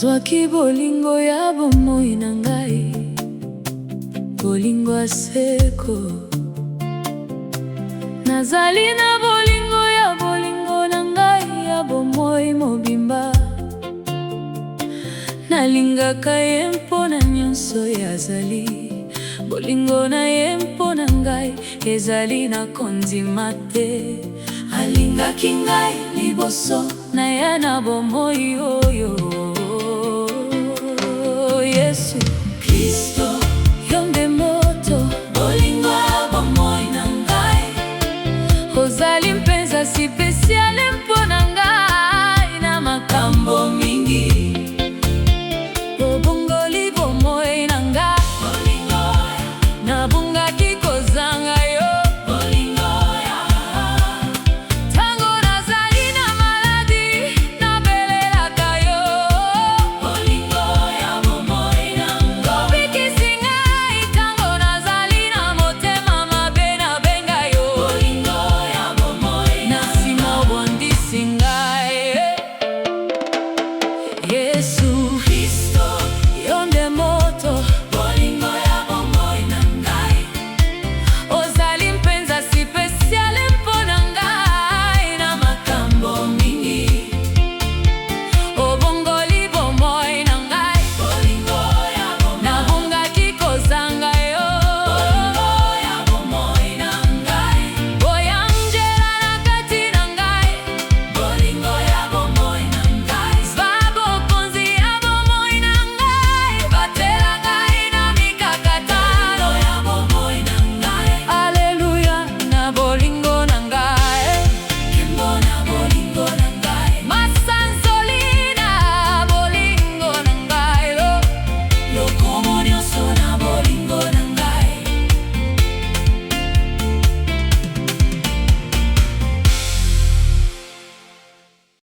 Nazwaki bolingo ya bomoi na ngai, bolingo ya seko. Nazali na bolingo na ngai ya bomoi mobimba. Nalingaka ye mpona nyonso yazali, bolingo na ye mpona ngai ezali na kondima te. Alingaki ngai liboso na ye na bomoi oyo.